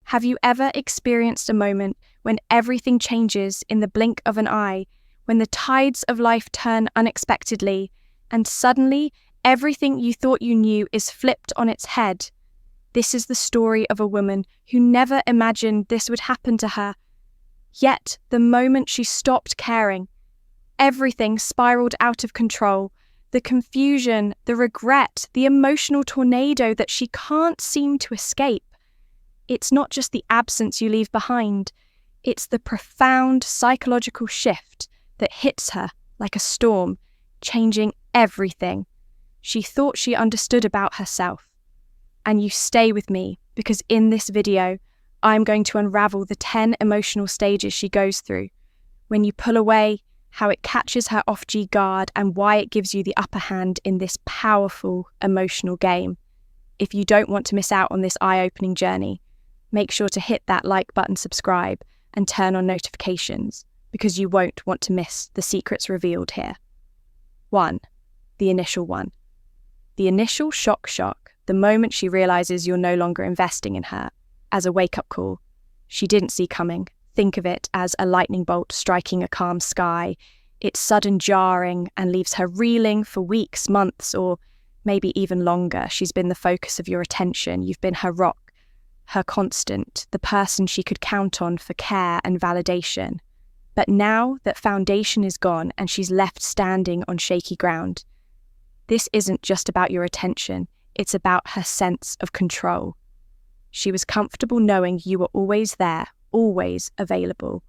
Have you ever experienced a moment when everything changes in the blink of an eye, when the tides of life turn unexpectedly, and suddenly everything you thought you knew is flipped on its head? This is the story of a woman who never imagined this would happen to her. Yet, the moment she stopped caring, everything spiraled out of control. The confusion, the regret, the emotional tornado that she can't seem to escape. It's not just the absence you leave behind, it's the profound psychological shift that hits her like a storm, changing everything she thought she understood about herself. And you stay with me, because in this video, I'm going to unravel the 10 emotional stages she goes through. When you pull away, how it catches her off guard, and why it gives you the upper hand in this powerful emotional game. If you don't want to miss out on this eye-opening journey, make sure to hit that like button, subscribe, and turn on notifications, because you won't want to miss the secrets revealed here. 1. The initial one. The initial shock, the moment she realizes you're no longer investing in her, as a wake-up call. She didn't see coming. Think of it as a lightning bolt striking a calm sky. It's sudden, jarring, and leaves her reeling for weeks, months, or maybe even longer. She's been the focus of your attention. You've been her rock, her constant, the person she could count on for care and validation. But now that foundation is gone and she's left standing on shaky ground, this isn't just about your attention, it's about her sense of control. She was comfortable knowing you were always there, always available.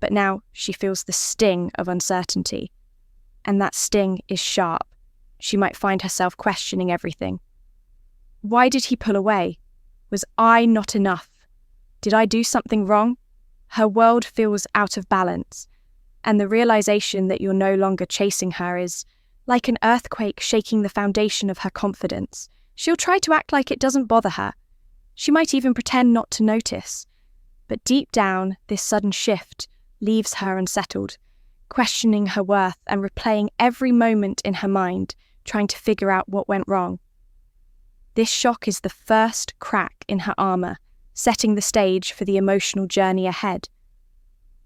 But now she feels the sting of uncertainty. And that sting is sharp. She might find herself questioning everything. Why did he pull away? Was I not enough? Did I do something wrong? Her world feels out of balance, and the realization that you're no longer chasing her is like an earthquake shaking the foundation of her confidence. She'll try to act like it doesn't bother her. She might even pretend not to notice. But deep down, this sudden shift leaves her unsettled, questioning her worth and replaying every moment in her mind, trying to figure out what went wrong. This shock is the first crack in her armor, setting the stage for the emotional journey ahead.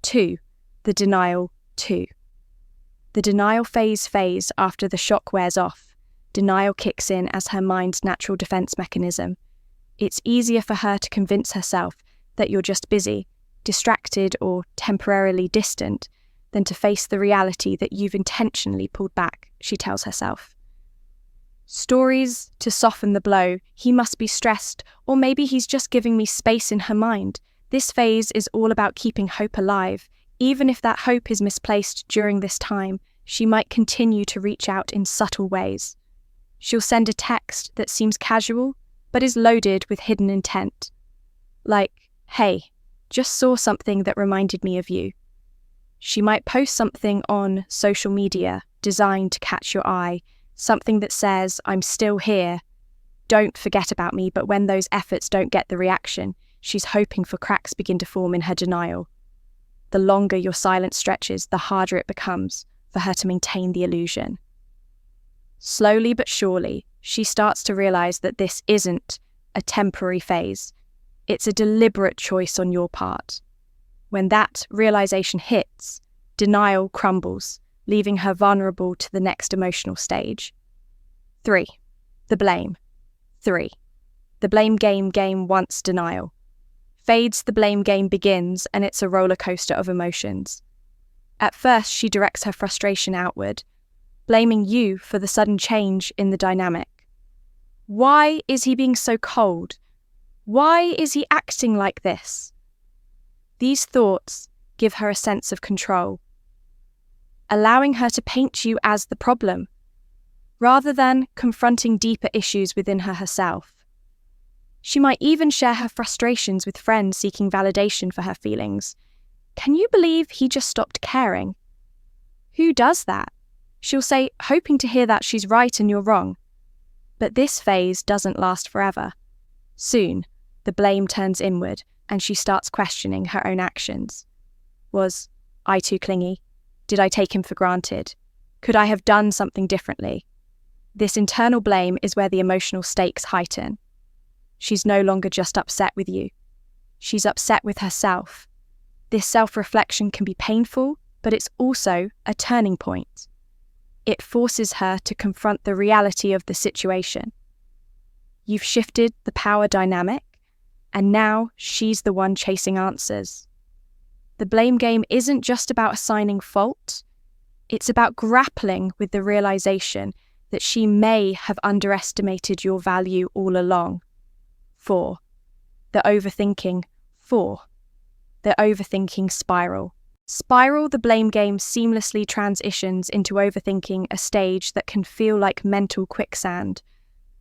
2. The denial 2. The denial phase after the shock wears off. Denial kicks in as her mind's natural defense mechanism. It's easier for her to convince herself that you're just busy, distracted, or temporarily distant than to face the reality that you've intentionally pulled back, she tells herself. Stories to soften the blow. He must be stressed, or maybe he's just giving me space in her mind. This phase is all about keeping hope alive. Even if that hope is misplaced during this time, she might continue to reach out in subtle ways. She'll send a text that seems casual, but is loaded with hidden intent. Like, hey, just saw something that reminded me of you. She might post something on social media designed to catch your eye, something that says, I'm still here, don't forget about me, but when those efforts don't get the reaction, she's hoping for cracks begin to form in her denial. The longer your silence stretches, the harder it becomes for her to maintain the illusion. Slowly but surely, she starts to realize that this isn't a temporary phase. It's a deliberate choice on your part. When that realization hits, denial crumbles, leaving her vulnerable to the next emotional stage. 3. The blame. 3. The blame game once denial. Fades, the blame game begins, and it's a roller coaster of emotions. At first, she directs her frustration outward, blaming you for the sudden change in the dynamic. Why is he being so cold? Why is he acting like this? These thoughts give her a sense of control, allowing her to paint you as the problem, rather than confronting deeper issues within her herself. She might even share her frustrations with friends seeking validation for her feelings. Can you believe he just stopped caring? Who does that? She'll say, hoping to hear that she's right and you're wrong. But this phase doesn't last forever. Soon, the blame turns inward and she starts questioning her own actions. Was I too clingy? Did I take him for granted? Could I have done something differently? This internal blame is where the emotional stakes heighten. She's no longer just upset with you. she's upset with herself. This self-reflection can be painful, but it's also a turning point. It forces her to confront the reality of the situation. You've shifted the power dynamic, and now she's the one chasing answers. The blame game isn't just about assigning fault, it's about grappling with the realization that she may have underestimated your value all along. 4. The overthinking. 4. The overthinking spiral. Spiral, the blame game seamlessly transitions into overthinking, a stage that can feel like mental quicksand.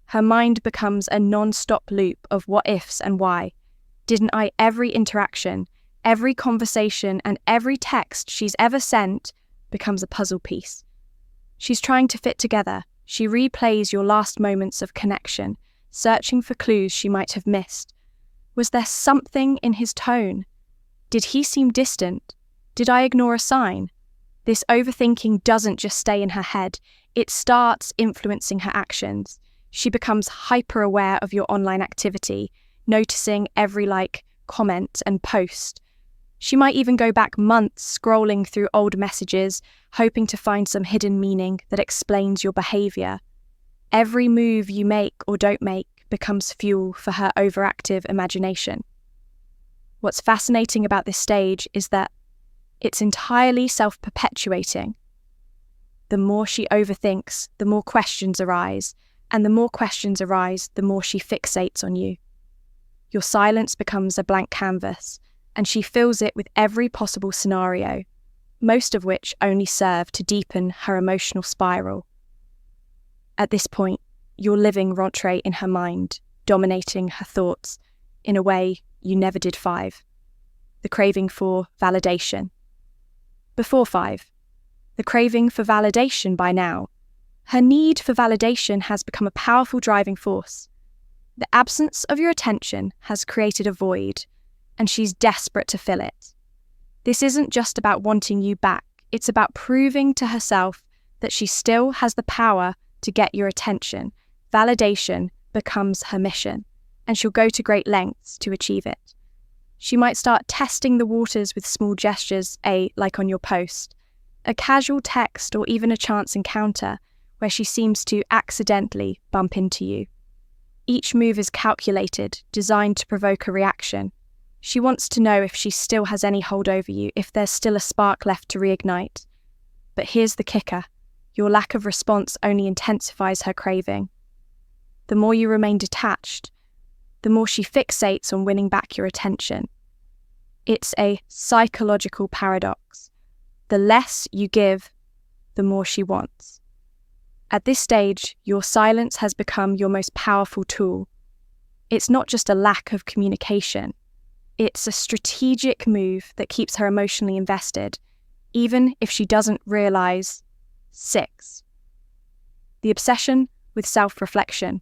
Her mind becomes a non-stop loop of what ifs and why. Didn't I? Every interaction, every conversation, and every text she's ever sent becomes a puzzle piece. She's trying to fit together. She replays your last moments of connection, searching for clues she might have missed. Was there something in his tone? Did he seem distant? Did I ignore a sign? This overthinking doesn't just stay in her head, it starts influencing her actions. She becomes hyper-aware of your online activity, noticing every like, comment, and post. She might even go back months scrolling through old messages, hoping to find some hidden meaning that explains your behavior. Every move you make or don't make becomes fuel for her overactive imagination. What's fascinating about this stage is that it's entirely self-perpetuating. The more she overthinks, the more questions arise, and the more questions arise, the more she fixates on you. Your silence becomes a blank canvas, and she fills it with every possible scenario, most of which only serve to deepen her emotional spiral. At this point, you're living rentrée in her mind, dominating her thoughts in a way you never did. 5. The craving for validation. Before 5. The craving for validation. By now, her need for validation has become a powerful driving force. The absence of your attention has created a void, and she's desperate to fill it. This isn't just about wanting you back, it's about proving to herself that she still has the power to get your attention. Validation becomes her mission, and she'll go to great lengths to achieve it. She might start testing the waters with small gestures, like on your post, a casual text, or even a chance encounter where she seems to accidentally bump into you. Each move is calculated, designed to provoke a reaction. She wants to know if she still has any hold over you, if there's still a spark left to reignite. But here's the kicker. Your lack of response only intensifies her craving. The more you remain detached, the more she fixates on winning back your attention. It's a psychological paradox. The less you give, the more she wants. At this stage, your silence has become your most powerful tool. It's not just a lack of communication. It's a strategic move that keeps her emotionally invested, even if she doesn't realize. 6. The obsession with self-reflection.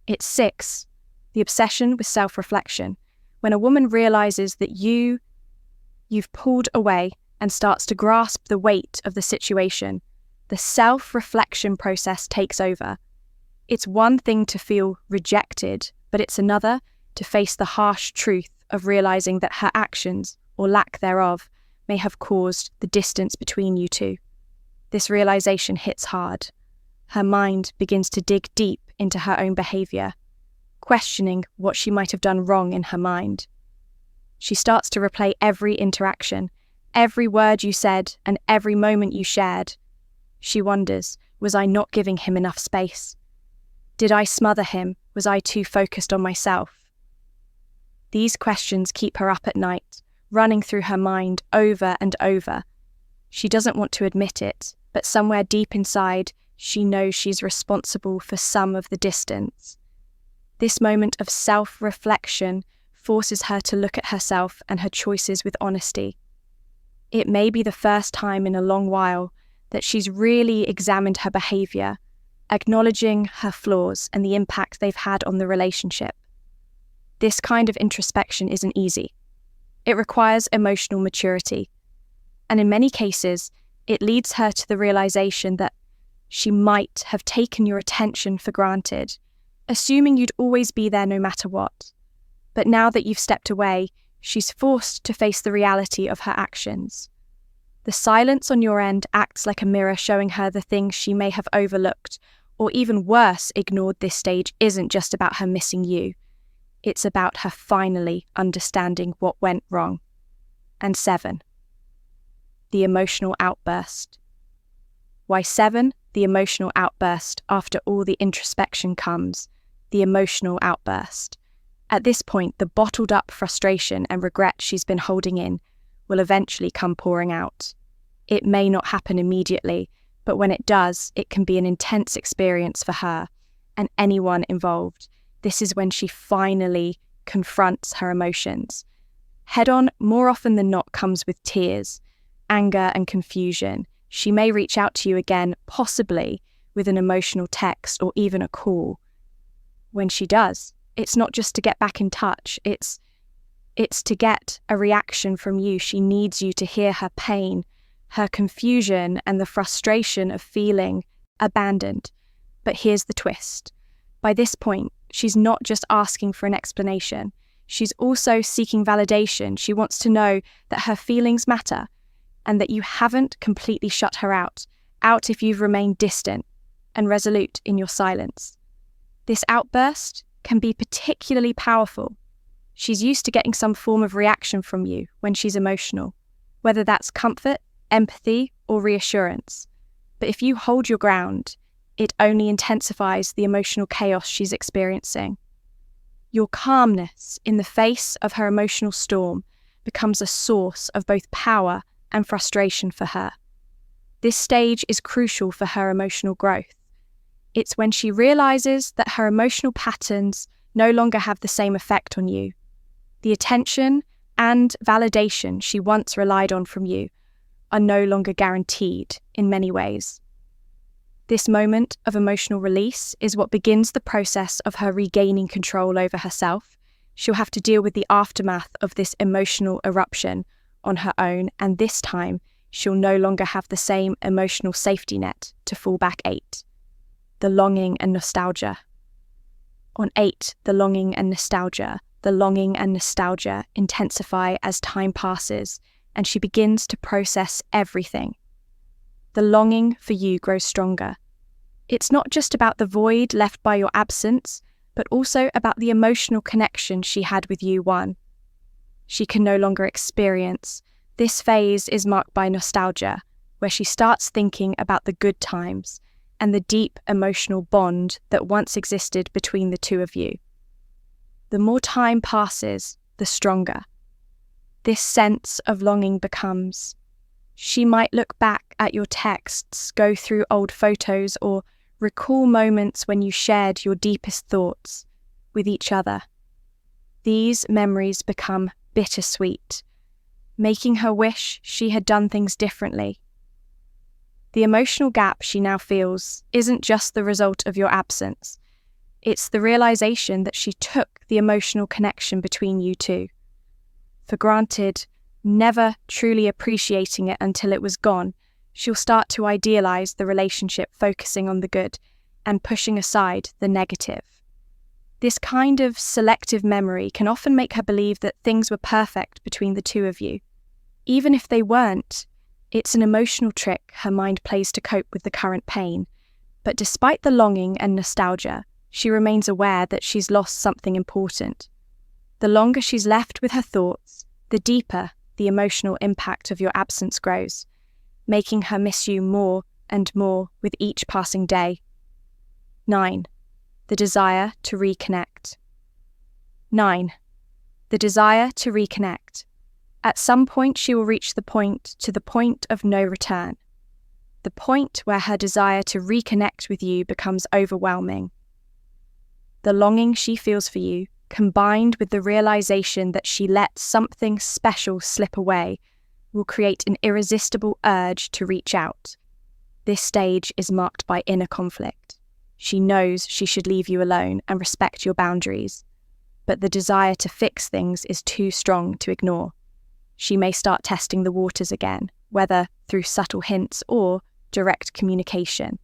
It's 6. The obsession with self-reflection. When a woman realizes that you've pulled away and starts to grasp the weight of the situation, the self-reflection process takes over. It's one thing to feel rejected, but it's another to face the harsh truth of realizing that her actions, or lack thereof, may have caused the distance between you two. This realization hits hard. Her mind begins to dig deep into her own behavior, questioning what she might have done wrong in her mind. She starts to replay every interaction, every word you said, and every moment you shared. She wonders, was I not giving him enough space? Did I smother him? Was I too focused on myself? These questions keep her up at night, running through her mind over and over. She doesn't want to admit it, but somewhere deep inside, she knows she's responsible for some of the distance. This moment of self-reflection forces her to look at herself and her choices with honesty. It may be the first time in a long while that she's really examined her behavior, acknowledging her flaws and the impact they've had on the relationship. This kind of introspection isn't easy. It requires emotional maturity, and in many cases, it leads her to the realization that she might have taken your attention for granted, assuming you'd always be there no matter what. But now that you've stepped away, she's forced to face the reality of her actions. The silence on your end acts like a mirror showing her the things she may have overlooked, or even worse, ignored. This stage isn't just about her missing you. It's about her finally understanding what went wrong. And 7. The emotional outburst. Why 7? The emotional outburst. After all the introspection comes the emotional outburst. At this point, the bottled up frustration and regret she's been holding in will eventually come pouring out. It may not happen immediately, but when it does, it can be an intense experience for her and anyone involved. This is when she finally confronts her emotions. Head on, more often than not, comes with tears, anger, and confusion. She may reach out to you again, possibly with an emotional text or even a call. When she does, it's not just to get back in touch, it's to get a reaction from you. She needs you to hear her pain, her confusion, and the frustration of feeling abandoned. But here's the twist. By this point, she's not just asking for an explanation. She's also seeking validation. She wants to know that her feelings matter and that you haven't completely shut her out if you've remained distant and resolute in your silence. This outburst can be particularly powerful. She's used to getting some form of reaction from you when she's emotional, whether that's comfort, empathy, or reassurance. But if you hold your ground, it only intensifies the emotional chaos she's experiencing. Your calmness in the face of her emotional storm becomes a source of both power and frustration for her. This stage is crucial for her emotional growth. It's when she realizes that her emotional patterns no longer have the same effect on you. The attention and validation she once relied on from you are no longer guaranteed in many ways. This moment of emotional release is what begins the process of her regaining control over herself. She'll have to deal with the aftermath of this emotional eruption on her own, and this time she'll no longer have the same emotional safety net to fall back. 8. The longing and nostalgia. On 8, the longing and nostalgia. The longing and nostalgia intensify as time passes and she begins to process everything. The longing for you grows stronger. It's not just about the void left by your absence, but also about the emotional connection she had with you. 1. She can no longer experience. This phase is marked by nostalgia, where she starts thinking about the good times and the deep emotional bond that once existed between the two of you. The more time passes, the stronger this sense of longing becomes. She might look back at your texts, go through old photos, or recall moments when you shared your deepest thoughts with each other. These memories become bittersweet, making her wish she had done things differently. The emotional gap she now feels isn't just the result of your absence. It's the realization that she took the emotional connection between you two for granted, never truly appreciating it until it was gone. She'll start to idealize the relationship, focusing on the good and pushing aside the negative. This kind of selective memory can often make her believe that things were perfect between the two of you. Even if they weren't, it's an emotional trick her mind plays to cope with the current pain. But despite the longing and nostalgia, she remains aware that she's lost something important. The longer she's left with her thoughts, the deeper the emotional impact of your absence grows, making her miss you more and more with each passing day. 9. The desire to reconnect. 9. The desire to reconnect. At some point she will reach the point of no return. The point where her desire to reconnect with you becomes overwhelming. The longing she feels for you, combined with the realization that she let something special slip away, will create an irresistible urge to reach out. This stage is marked by inner conflict. She knows she should leave you alone and respect your boundaries, but the desire to fix things is too strong to ignore. She may start testing the waters again, whether through subtle hints or direct communication.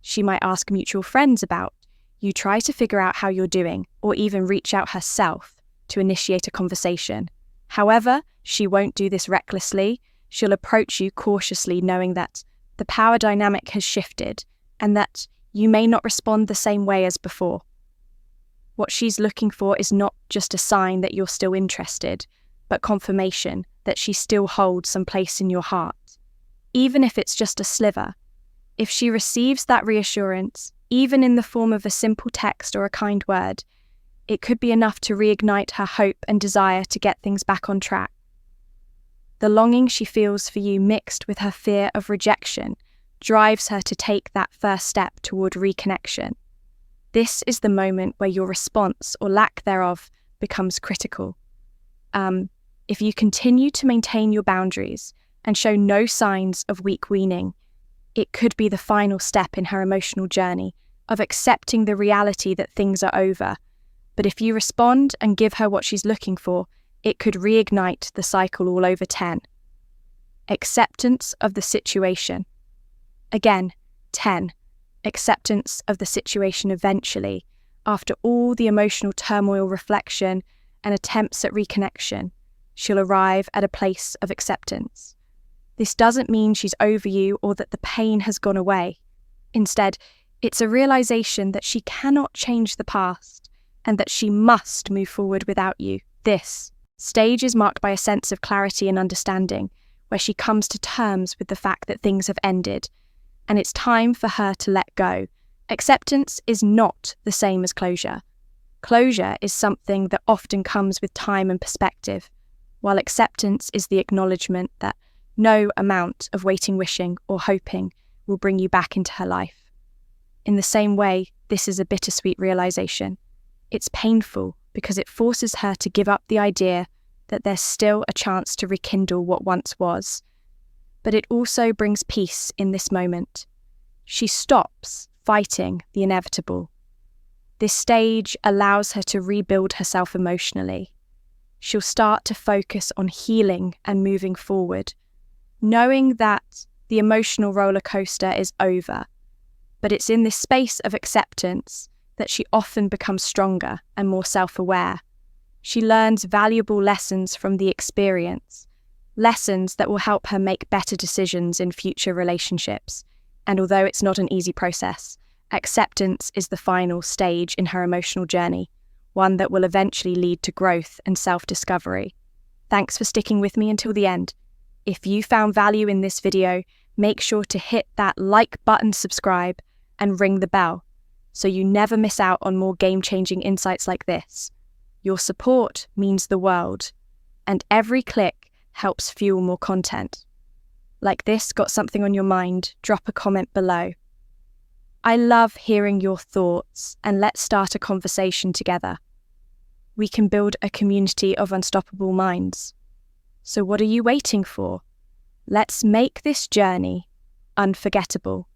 She might ask mutual friends about you, try to figure out how you're doing, or even reach out herself to initiate a conversation. However, she won't do this recklessly. She'll approach you cautiously, knowing that the power dynamic has shifted and that you may not respond the same way as before. What she's looking for is not just a sign that you're still interested, but confirmation that she still holds some place in your heart, even if it's just a sliver. If she receives that reassurance, even in the form of a simple text or a kind word, it could be enough to reignite her hope and desire to get things back on track. The longing she feels for you, mixed with her fear of rejection, drives her to take that first step toward reconnection. This is the moment where your response, or lack thereof, becomes critical. If you continue to maintain your boundaries and show no signs of weak weaning, it could be the final step in her emotional journey of accepting the reality that things are over. But if you respond and give her what she's looking for, it could reignite the cycle all over 10. Acceptance of the situation. Again, 10. Acceptance of the situation eventually, after all the emotional turmoil, reflection, and attempts at reconnection, she'll arrive at a place of acceptance. This doesn't mean she's over you or that the pain has gone away. Instead, it's a realization that she cannot change the past and that she must move forward without you. This stage is marked by a sense of clarity and understanding, where she comes to terms with the fact that things have ended, and it's time for her to let go. Acceptance is not the same as closure. Closure is something that often comes with time and perspective, while acceptance is the acknowledgement that no amount of waiting, wishing, or hoping will bring you back into her life. In the same way, this is a bittersweet realization. It's painful because it forces her to give up the idea that there's still a chance to rekindle what once was. But it also brings peace in this moment. She stops fighting the inevitable. This stage allows her to rebuild herself emotionally. She'll start to focus on healing and moving forward, knowing that the emotional roller coaster is over. But it's in this space of acceptance that she often becomes stronger and more self-aware. She learns valuable lessons from the experience, lessons that will help her make better decisions in future relationships. And although it's not an easy process, acceptance is the final stage in her emotional journey, one that will eventually lead to growth and self-discovery. Thanks for sticking with me until the end. If you found value in this video, make sure to hit that like button, subscribe, and ring the bell so you never miss out on more game-changing insights like this. Your support means the world, and every click helps fuel more content. Like this got something on your mind, drop a comment below. I love hearing your thoughts, and let's start a conversation together. We can build a community of unstoppable minds. So what are you waiting for? Let's make this journey unforgettable.